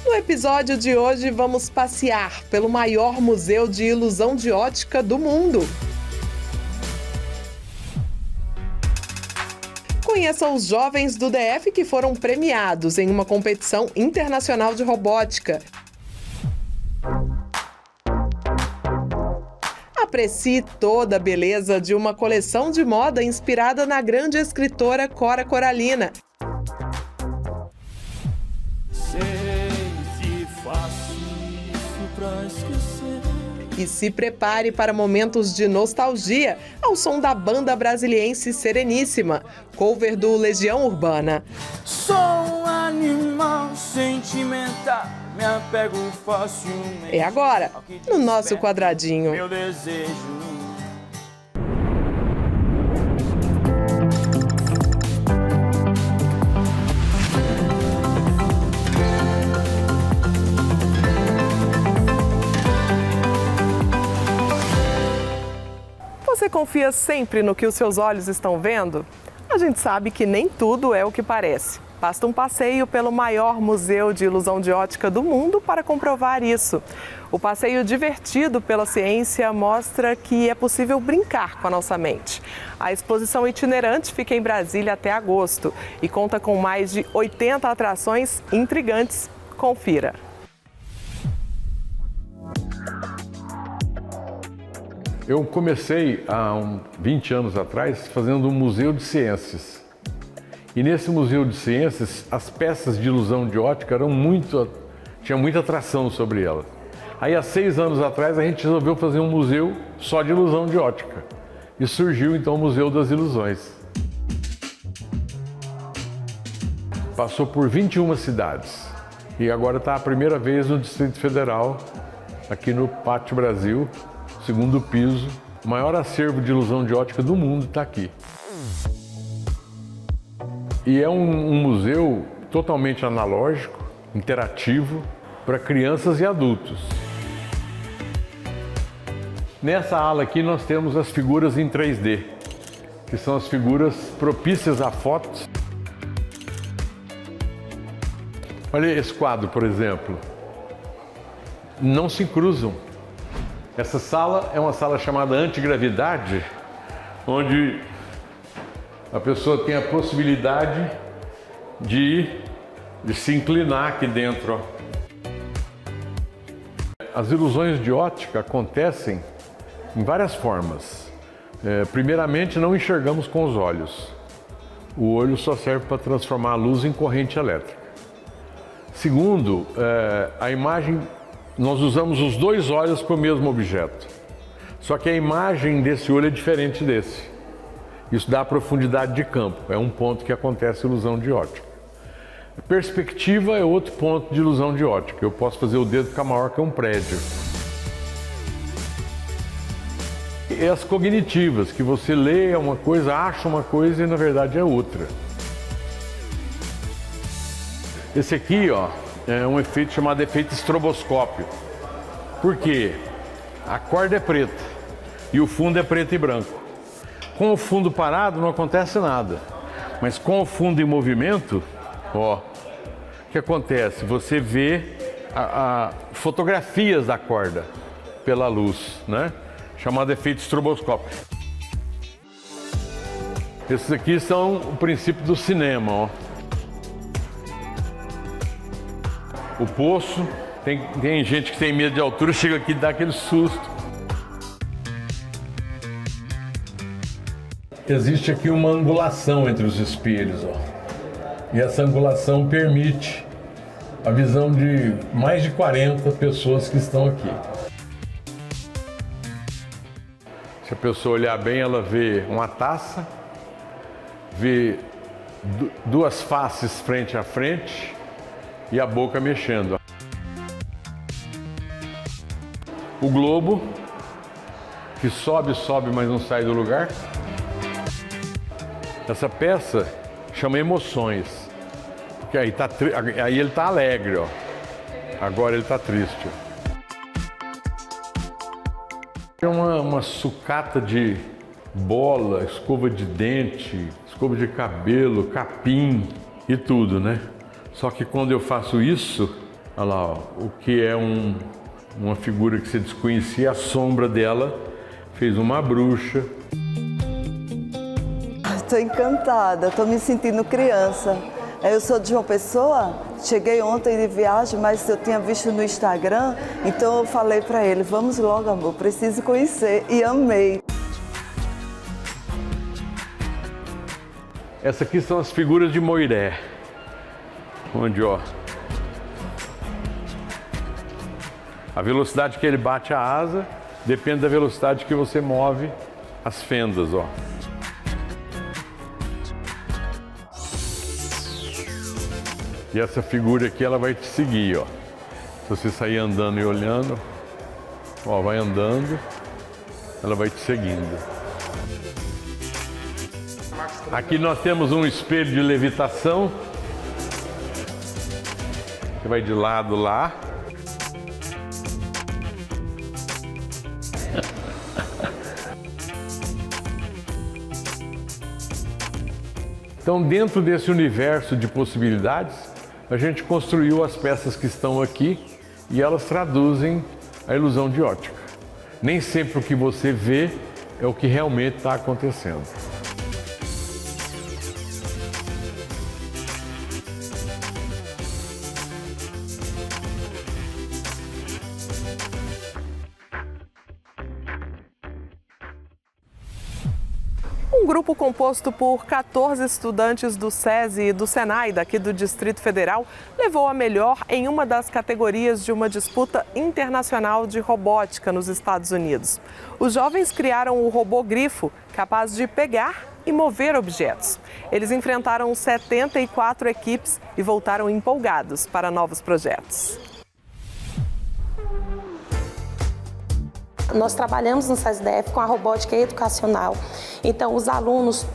No episódio de hoje, vamos passear pelo maior museu de ilusão de ótica do mundo. Conheça os jovens do DF que foram premiados em uma competição internacional de robótica. Aprecie toda a beleza de uma coleção de moda inspirada na grande escritora Cora Coralina. E se prepare para momentos de nostalgia ao som da banda brasiliense Sereníssima, cover do Legião Urbana. Sou um animal sentimental, me apego facilmente. É agora, no nosso quadradinho. Meu desejo. Você confia sempre no que os seus olhos estão vendo? A gente sabe que nem tudo é o que parece. Basta um passeio pelo maior museu de ilusão de ótica do mundo para comprovar isso. O passeio divertido pela ciência mostra que é possível brincar com a nossa mente. A exposição itinerante fica em Brasília até agosto e conta com mais de 80 atrações intrigantes. Confira! Eu comecei há 20 anos atrás fazendo um museu de ciências. E nesse museu de ciências, as peças de ilusão de ótica tinha muita atração sobre elas. Aí há 6 anos atrás a gente resolveu fazer um museu só de ilusão de ótica. E surgiu então o Museu das Ilusões. Passou por 21 cidades. E agora está a primeira vez no Distrito Federal, aqui no Pátio Brasil. Segundo piso, o maior acervo de ilusão de ótica do mundo está aqui. E é um museu totalmente analógico, interativo, para crianças e adultos. Nessa ala aqui nós temos as figuras em 3D, que são as figuras propícias a fotos. Olha esse quadro, por exemplo. Não se cruzam. Essa sala é uma sala chamada antigravidade, onde a pessoa tem a possibilidade de se inclinar aqui dentro. Ó. As ilusões de ótica acontecem em várias formas. Primeiramente, não enxergamos com os olhos. O olho só serve para transformar a luz em corrente elétrica. Segundo, a imagem... Nós usamos os 2 olhos para o mesmo objeto. Só que a imagem desse olho é diferente desse. Isso dá profundidade de campo. É um ponto que acontece ilusão de ótica. Perspectiva é outro ponto de ilusão de ótica. Eu posso fazer o dedo ficar maior que um prédio. E as cognitivas, que você lê uma coisa, acha uma coisa e na verdade é outra. Esse aqui, ó, é um efeito chamado efeito estroboscópio. Por quê? A corda é preta e o fundo é preto e branco. Com o fundo parado não acontece nada. Mas com o fundo em movimento, ó, o que acontece? Você vê fotografias da corda pela luz, né? Chamado efeito estroboscópio. Esses aqui são o princípio do cinema, ó. O poço, tem gente que tem medo de altura, chega aqui e dá aquele susto. Existe aqui uma angulação entre os espelhos, ó. E essa angulação permite a visão de mais de 40 pessoas que estão aqui. Se a pessoa olhar bem, ela vê uma taça, vê 2 faces frente a frente, e a boca mexendo. O globo, que sobe, mas não sai do lugar. Essa peça chama Emoções. Porque aí ele está alegre, ó. Agora ele está triste. É uma sucata de bola, escova de dente, escova de cabelo, capim e tudo, né? Só que quando eu faço isso, Olha lá, ó, o que é uma figura que você desconhecia, a sombra dela fez uma bruxa. Estou encantada, estou me sentindo criança. Eu sou de João Pessoa, cheguei ontem de viagem, mas eu tinha visto no Instagram, então eu falei para ele, vamos logo, amor, preciso conhecer, e amei. Essas aqui são as figuras de Moiré, onde, ó, a velocidade que ele bate a asa depende da velocidade que você move as fendas, ó. E essa figura aqui, ela vai te seguir, ó. Se você sair andando e olhando, ó, vai andando, ela vai te seguindo. Aqui nós temos um espelho de levitação. Você vai de lado lá. Então, dentro desse universo de possibilidades, a gente construiu as peças que estão aqui e elas traduzem a ilusão de ótica. Nem sempre o que você vê é o que realmente está acontecendo. Um grupo composto por 14 estudantes do SESI e do SENAI, daqui do Distrito Federal, levou a melhor em uma das categorias de uma disputa internacional de robótica nos Estados Unidos. Os jovens criaram o robô Grifo, capaz de pegar e mover objetos. Eles enfrentaram 74 equipes e voltaram empolgados para novos projetos. Nós trabalhamos no SESDF com a robótica educacional. Então,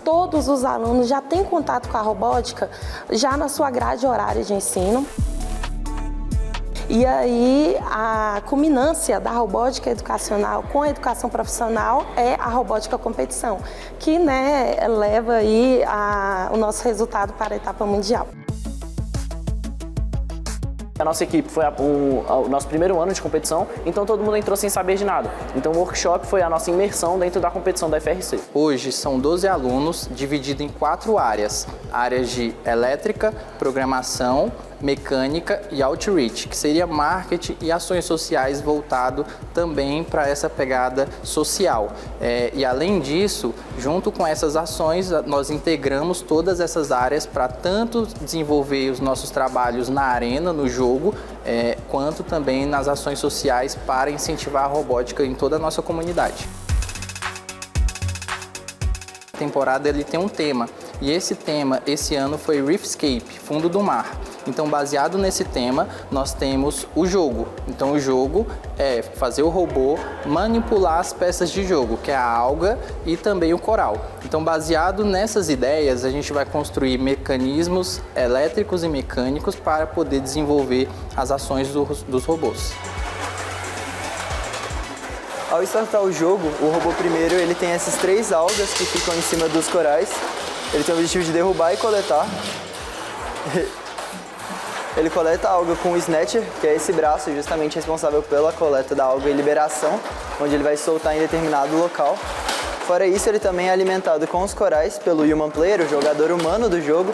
todos os alunos já têm contato com a robótica já na sua grade horária de ensino. E aí, a culminância da robótica educacional com a educação profissional é a robótica competição, que leva aí o nosso resultado para a etapa mundial. A nossa equipe foi o nosso primeiro ano de competição, então todo mundo entrou sem saber de nada. Então o workshop foi a nossa imersão dentro da competição da FRC. Hoje são 12 alunos divididos em 4 áreas. Áreas de elétrica, programação, mecânica e outreach, que seria marketing e ações sociais voltado também para essa pegada social. E além disso, junto com essas ações, nós integramos todas essas áreas para tanto desenvolver os nossos trabalhos na arena, no jogo, quanto também nas ações sociais para incentivar a robótica em toda a nossa comunidade. A temporada ele tem um tema, e esse tema esse ano foi Reefscape, fundo do mar. Então, baseado nesse tema, nós temos o jogo. Então, o jogo é fazer o robô manipular as peças de jogo, que é a alga e também o coral. Então, baseado nessas ideias, a gente vai construir mecanismos elétricos e mecânicos para poder desenvolver as ações dos robôs. Ao startar o jogo, o robô primeiro ele tem essas 3 algas que ficam em cima dos corais. Ele tem o objetivo de derrubar e coletar. Ele coleta a alga com o Snatcher, que é esse braço justamente responsável pela coleta da alga e liberação, onde ele vai soltar em determinado local. Fora isso, ele também é alimentado com os corais pelo Human Player, o jogador humano do jogo,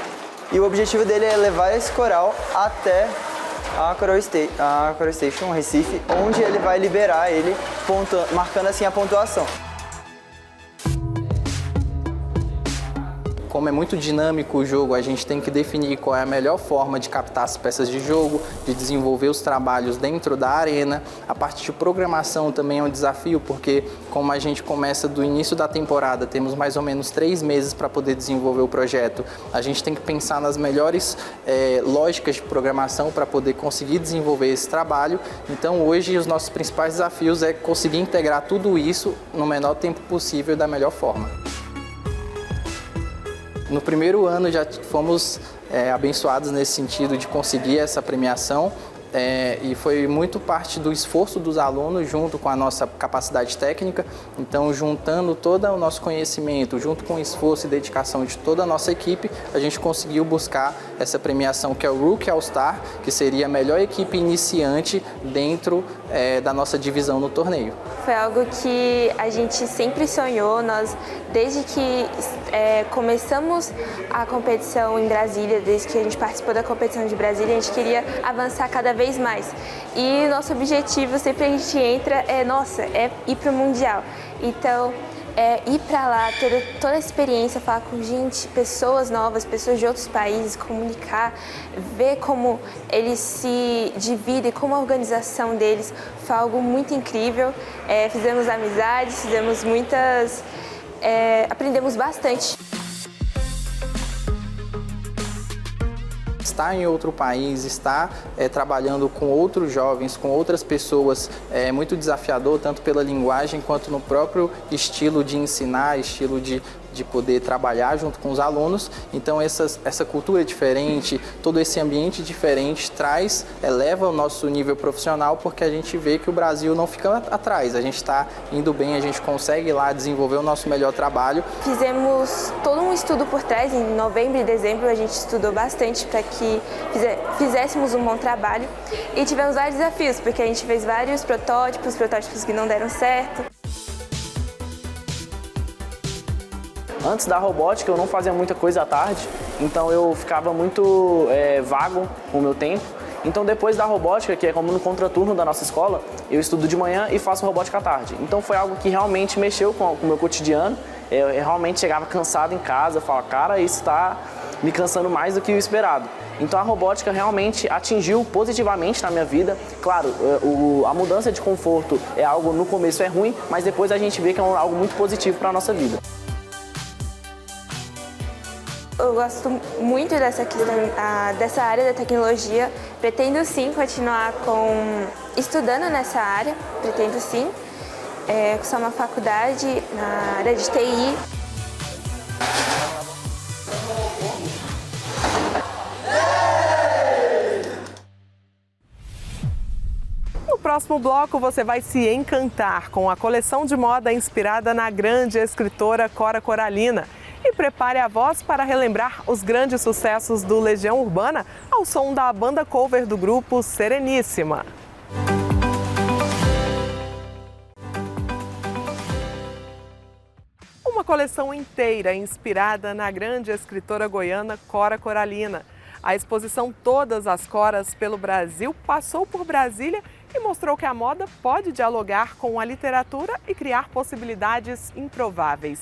e o objetivo dele é levar esse coral até a Coral Station, Recife, onde ele vai liberar ele, marcando assim a pontuação. Como é muito dinâmico o jogo, a gente tem que definir qual é a melhor forma de captar as peças de jogo, de desenvolver os trabalhos dentro da arena. A parte de programação também é um desafio, porque como a gente começa do início da temporada, temos mais ou menos 3 meses para poder desenvolver o projeto, a gente tem que pensar nas melhores lógicas de programação para poder conseguir desenvolver esse trabalho. Então hoje os nossos principais desafios é conseguir integrar tudo isso no menor tempo possível e da melhor forma. No primeiro ano já fomos abençoados nesse sentido de conseguir essa premiação. e foi muito parte do esforço dos alunos junto com a nossa capacidade técnica. Então, juntando todo o nosso conhecimento, junto com o esforço e dedicação de toda a nossa equipe, a gente conseguiu buscar essa premiação que é o Rookie All-Star, que seria a melhor equipe iniciante dentro da nossa divisão no torneio. Foi algo que a gente sempre sonhou, nós desde que começamos a competição em Brasília, desde que a gente participou da competição de Brasília, a gente queria avançar cada vez mais. E nosso objetivo, sempre a gente entra, é ir para o Mundial. Então, ir para lá, ter toda a experiência, falar com gente, pessoas novas, pessoas de outros países, comunicar, ver como eles se dividem, como a organização deles, foi algo muito incrível. Fizemos amizades, fizemos muitas... aprendemos bastante. Estar em outro país, estar trabalhando com outros jovens, com outras pessoas, é muito desafiador, tanto pela linguagem quanto no próprio estilo de ensinar, estilo de poder trabalhar junto com os alunos. Então essa cultura diferente, todo esse ambiente diferente eleva o nosso nível profissional, porque a gente vê que o Brasil não fica atrás, a gente está indo bem, a gente consegue lá desenvolver o nosso melhor trabalho. Fizemos todo um estudo por trás, em novembro e dezembro a gente estudou bastante para que fizéssemos um bom trabalho e tivemos vários desafios, porque a gente fez vários protótipos que não deram certo. Antes da robótica eu não fazia muita coisa à tarde, então eu ficava muito vago com o meu tempo. Então depois da robótica, que é como no contraturno da nossa escola, eu estudo de manhã e faço robótica à tarde. Então foi algo que realmente mexeu com o meu cotidiano. Eu realmente chegava cansado em casa, falava, cara, isso está me cansando mais do que o esperado. Então a robótica realmente atingiu positivamente na minha vida. Claro, a mudança de conforto é algo, no começo é ruim, mas depois a gente vê que é algo muito positivo para a nossa vida. Eu gosto muito dessa área da tecnologia. Pretendo sim continuar estudando nessa área, pretendo sim. Cursar uma faculdade na área de TI. No próximo bloco você vai se encantar com a coleção de moda inspirada na grande escritora Cora Coralina. E prepare a voz para relembrar os grandes sucessos do Legião Urbana ao som da banda cover do grupo Sereníssima. Uma coleção inteira inspirada na grande escritora goiana Cora Coralina. A exposição Todas as Coras pelo Brasil passou por Brasília e mostrou que a moda pode dialogar com a literatura e criar possibilidades improváveis.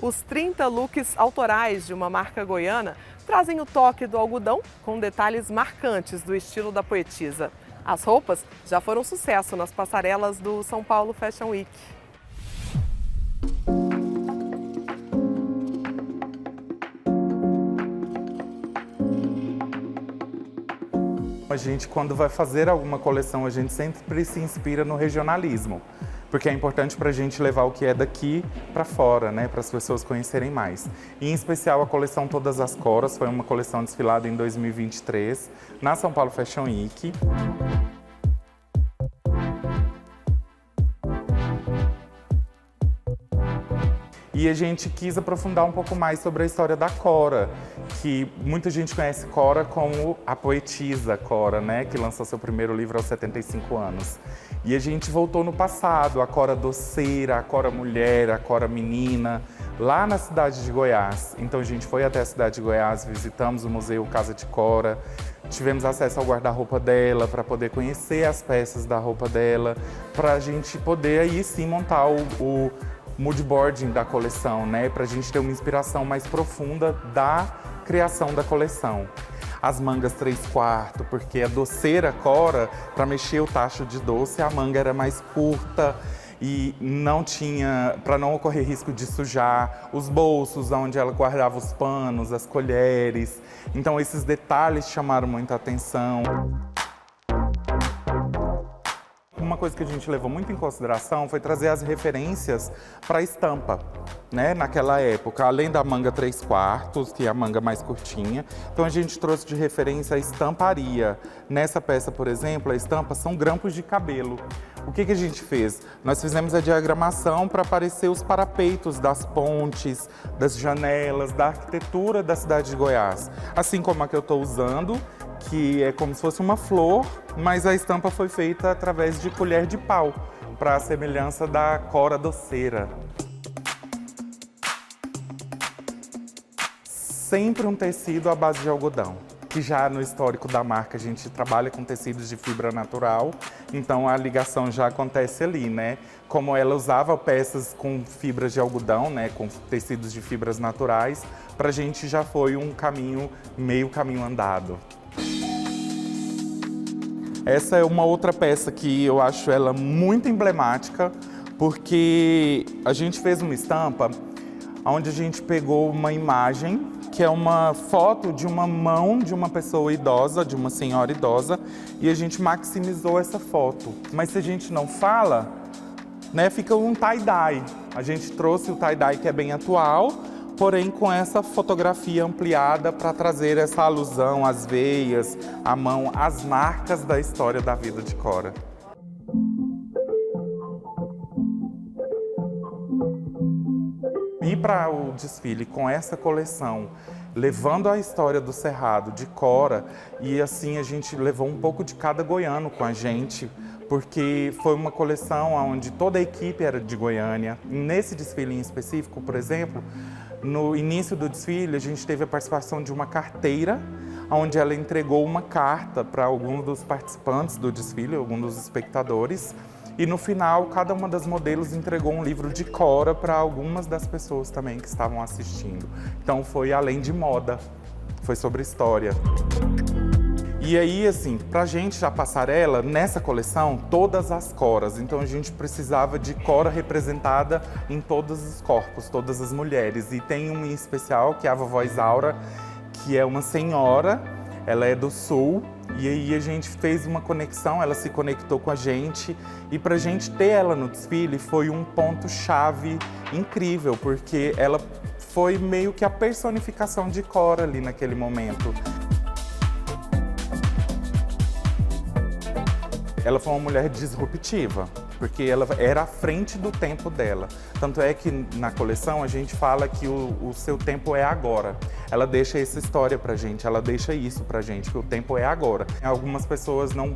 Os 30 looks autorais de uma marca goiana trazem o toque do algodão com detalhes marcantes do estilo da poetisa. As roupas já foram sucesso nas passarelas do São Paulo Fashion Week. A gente, quando vai fazer alguma coleção, a gente sempre se inspira no regionalismo, porque é importante para a gente levar o que é daqui para fora, né, para as pessoas conhecerem mais. E, em especial, a coleção Todas as Coras foi uma coleção desfilada em 2023 na São Paulo Fashion Week. E a gente quis aprofundar um pouco mais sobre a história da Cora, que muita gente conhece Cora como a poetisa Cora, né, que lançou seu primeiro livro aos 75 anos. E a gente voltou no passado, a Cora doceira, a Cora mulher, a Cora menina, lá na cidade de Goiás. Então a gente foi até a cidade de Goiás, visitamos o Museu Casa de Cora, tivemos acesso ao guarda-roupa dela para poder conhecer as peças da roupa dela, para a gente poder aí sim montar o moodboarding da coleção, né? Para a gente ter uma inspiração mais profunda da criação da coleção. As mangas 3/4, porque a doceira Cora, para mexer o tacho de doce, a manga era mais curta e não tinha, para não ocorrer risco de sujar, os bolsos onde ela guardava os panos, as colheres. Então esses detalhes chamaram muita atenção. uma coisa que a gente levou muito em consideração foi trazer as referências para a estampa, né? Naquela época, além da manga 3/4, que é a manga mais curtinha, então a gente trouxe de referência a estamparia. Nessa peça, por exemplo, a estampa são grampos de cabelo. O que a gente fez? Nós fizemos a diagramação para aparecer os parapeitos das pontes, das janelas, da arquitetura da cidade de Goiás. Assim como a que eu estou usando, que é como se fosse uma flor, mas a estampa foi feita através de colher de pau, para a semelhança da cora doceira. Sempre um tecido à base de algodão, que já no histórico da marca a gente trabalha com tecidos de fibra natural, então a ligação já acontece ali, né? Como ela usava peças com fibras de algodão, né, com tecidos de fibras naturais, pra gente já foi um caminho, meio caminho andado. Essa é uma outra peça que eu acho ela muito emblemática, porque a gente fez uma estampa onde a gente pegou uma imagem, que é uma foto de uma mão de uma pessoa idosa, de uma senhora idosa, e a gente maximizou essa foto. Mas se a gente não fala, né, fica um tie-dye. A gente trouxe o tie-dye que é bem atual, porém com essa fotografia ampliada para trazer essa alusão às veias, à mão, às marcas da história da vida de Cora. Ir para o desfile com essa coleção, levando a história do Cerrado, de Cora, e assim a gente levou um pouco de cada goiano com a gente, porque foi uma coleção onde toda a equipe era de Goiânia. Nesse desfile em específico, por exemplo, no início do desfile, a gente teve a participação de uma carteira, onde ela entregou uma carta para algum dos participantes do desfile, algum dos espectadores. E no final, cada uma das modelos entregou um livro de Cora para algumas das pessoas também que estavam assistindo. Então foi além de moda, foi sobre história. E aí, assim, pra gente, a passarela, nessa coleção, todas as coras. Então a gente precisava de Cora representada em todos os corpos, todas as mulheres. E tem uma em especial, que é a vovó Isaura, que é uma senhora, ela é do Sul. E aí a gente fez uma conexão, ela se conectou com a gente. E pra gente ter ela no desfile foi um ponto-chave incrível, porque ela foi meio que a personificação de Cora ali naquele momento. Ela foi uma mulher disruptiva, porque ela era à frente do tempo dela. Tanto é que na coleção a gente fala que o seu tempo é agora. Ela deixa essa história pra gente, ela deixa isso pra gente, que o tempo é agora. Algumas pessoas não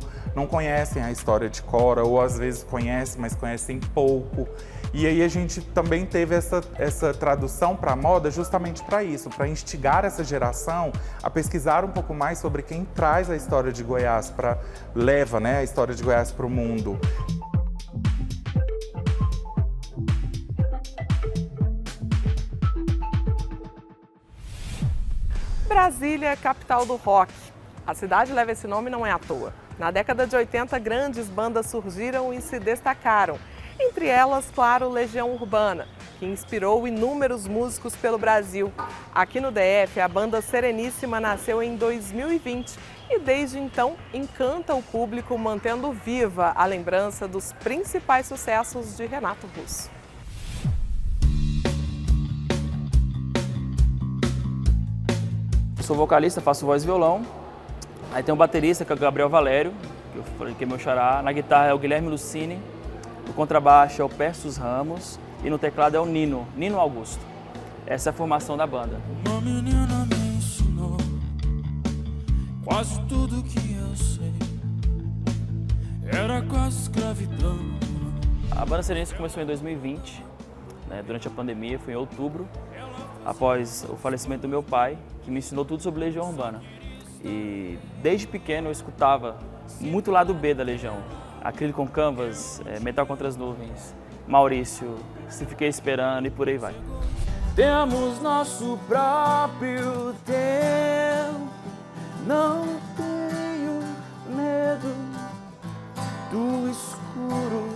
conhecem a história de Cora, ou às vezes conhecem, mas conhecem pouco. E aí a gente também teve essa tradução para a moda justamente para isso, para instigar essa geração a pesquisar um pouco mais sobre quem traz a história de Goiás, leva, né, a história de Goiás para o mundo. Brasília é capital do rock. A cidade leva esse nome não é à toa. Na década de 80, grandes bandas surgiram e se destacaram. Entre elas, claro, Legião Urbana, que inspirou inúmeros músicos pelo Brasil. Aqui no DF, a banda Sereníssima nasceu em 2020 e desde então encanta o público, mantendo viva a lembrança dos principais sucessos de Renato Russo. Sou vocalista, faço voz e violão. Aí tem um baterista, que é o Gabriel Valério, que eu falei que é meu xará. Na guitarra é o Guilherme Lucini. No contrabaixo é o Persus Ramos e no teclado é o Nino Augusto. Essa é a formação da banda. Uma menina me ensinou quase tudo que eu sei. Era quase escravidão. A banda Sereníssima começou em 2020, né, durante a pandemia, foi em outubro, após o falecimento do meu pai, que me ensinou tudo sobre Legião Urbana. E desde pequeno eu escutava muito o lado B da Legião. Acrílico com Canvas, Metal contra as Nuvens, Maurício, Se Fiquei Esperando e por aí vai. Temos nosso próprio tempo, não tenho medo do escuro,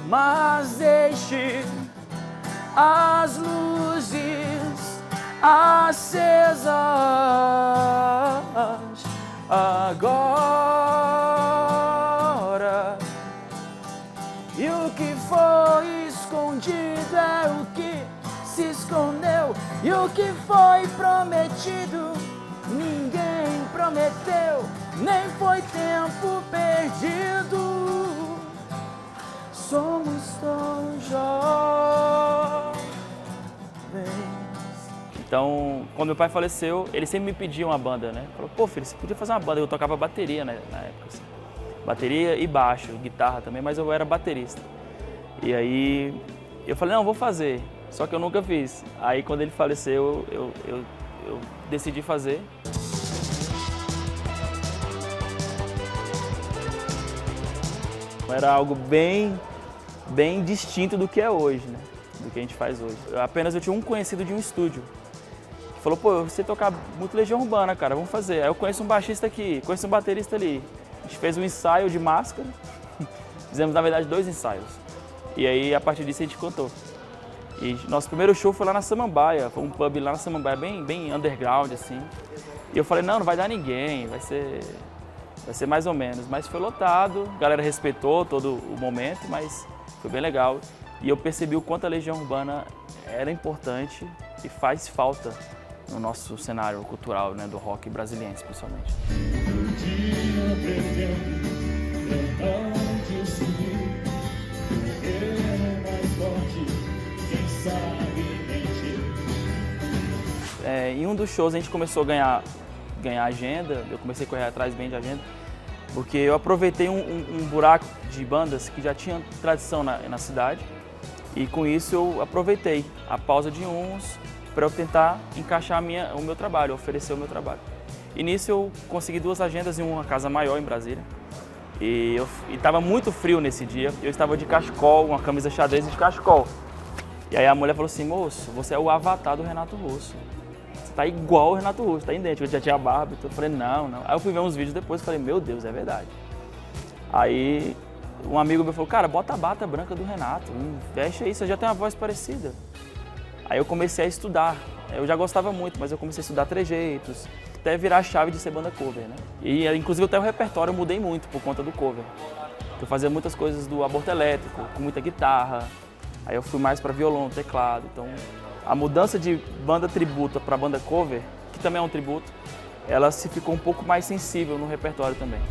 mas deixe as luzes acesas agora. E o que foi prometido, ninguém prometeu, nem foi tempo perdido. Somos tão jovens. Então, quando meu pai faleceu, ele sempre me pedia uma banda, né? Falou, pô, filho, você podia fazer uma banda. Eu tocava bateria, né, na época, assim. Bateria e baixo, guitarra também, mas eu era baterista. E aí eu falei, não, vou fazer. Só que eu nunca fiz. Aí quando ele faleceu, eu decidi fazer. Era algo bem distinto do que é hoje, né? Do que a gente faz hoje. Eu tinha um conhecido de um estúdio. Que falou, pô, eu sei tocar muito Legião Urbana, cara, vamos fazer. Aí eu conheço um baixista aqui, conheço um baterista ali. A gente fez um ensaio de máscara. Fizemos, na verdade, 2 ensaios. E aí, a partir disso, a gente cantou. E nosso primeiro show foi lá na Samambaia, foi um pub lá na Samambaia, bem underground, assim. E eu falei, não vai dar ninguém, vai ser mais ou menos. Mas foi lotado, a galera respeitou todo o momento, mas foi bem legal. E eu percebi o quanto a Legião Urbana era importante e faz falta no nosso cenário cultural, né, do rock brasileiro, principalmente. Em um dos shows a gente começou a ganhar agenda, eu comecei a correr atrás bem de agenda, porque eu aproveitei um buraco de bandas que já tinham tradição na cidade, e com isso eu aproveitei a pausa de uns para eu tentar encaixar o meu trabalho, oferecer o meu trabalho. E nisso eu consegui 2 agendas em uma casa maior em Brasília, e estava muito frio nesse dia, eu estava de cachecol, uma camisa xadrez de cachecol. E aí a mulher falou assim, moço, você é o avatar do Renato Russo. Você tá igual o Renato Russo, tá idêntico. Eu já tinha barba, então eu falei, não. Aí eu fui ver uns vídeos depois e falei, meu Deus, é verdade. Aí um amigo meu falou, cara, bota a bata branca do Renato, veste aí, você já tem uma voz parecida. Aí eu comecei a estudar. Eu já gostava muito, mas eu comecei a estudar trejeitos, até virar a chave de ser banda cover, né? E inclusive até o repertório eu mudei muito por conta do cover. Eu fazia muitas coisas do aborto elétrico, com muita guitarra. Aí eu fui mais para violão, teclado. Então, a mudança de banda tributo para banda cover, que também é um tributo, ela se ficou um pouco mais sensível no repertório também.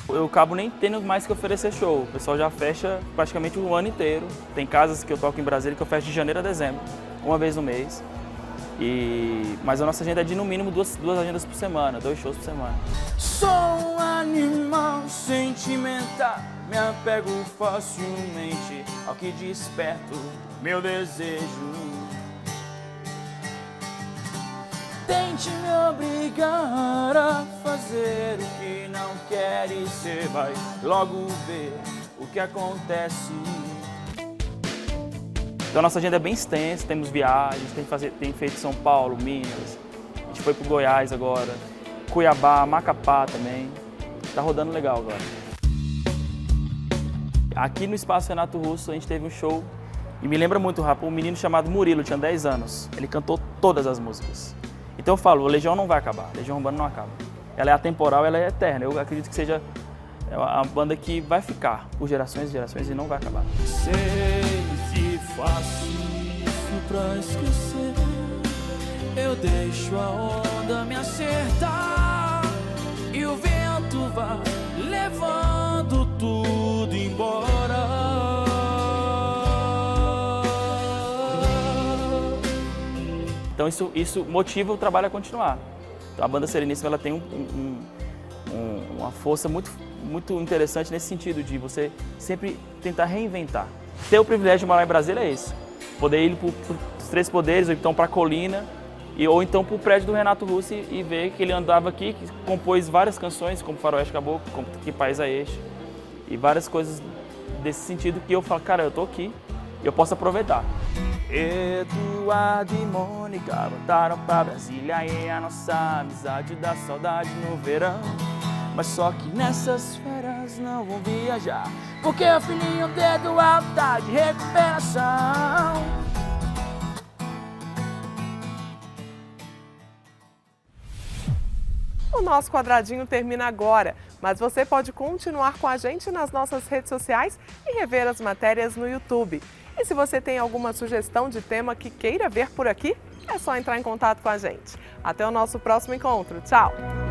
Eu acabo nem tendo mais que oferecer show. O pessoal já fecha praticamente o ano inteiro. Tem casas que eu toco em Brasília que eu fecho de janeiro a dezembro, uma vez no mês. Mas a nossa agenda é de no mínimo 2 agendas por semana, 2 shows por semana. Sou um animal sentimental, me apego facilmente ao que desperto meu desejo. Tente me obrigar a fazer o que não quer e cê vai logo ver o que acontece. Então a nossa agenda é bem extensa, temos viagens, tem feito São Paulo, Minas, a gente foi pro Goiás agora, Cuiabá, Macapá também, tá rodando legal agora. Aqui no Espaço Renato Russo a gente teve um show, e me lembra muito, um menino chamado Murilo, tinha 10 anos, ele cantou todas as músicas. Então eu falo, a Legião não vai acabar, a Legião Urbana não acaba. Ela é atemporal, ela é eterna, eu acredito que seja uma banda que vai ficar por gerações e gerações e não vai acabar. Sei se faço isso pra esquecer, eu deixo a onda me acertar e o vento vai levando tudo embora. Então isso motiva o trabalho a continuar. Então, a banda Sereníssima ela tem uma força muito interessante nesse sentido de você sempre tentar reinventar. Ter o privilégio de morar em Brasília é isso. Poder ir para os 3 poderes, ou então para a colina, ou então para o prédio do Renato Russo e ver que ele andava aqui, que compôs várias canções, como Faroeste Caboclo, como Que País é Este, e várias coisas desse sentido que eu falo, cara, eu tô aqui, eu posso aproveitar. Eduardo e Mônica voltaram pra Brasília e a nossa amizade dá saudade no verão. Mas só que nessas férias não vão viajar, porque o filhinho do Eduardo tá de recuperação. O nosso quadradinho termina agora, mas você pode continuar com a gente nas nossas redes sociais e rever as matérias no YouTube. E se você tem alguma sugestão de tema que queira ver por aqui, é só entrar em contato com a gente. Até o nosso próximo encontro. Tchau!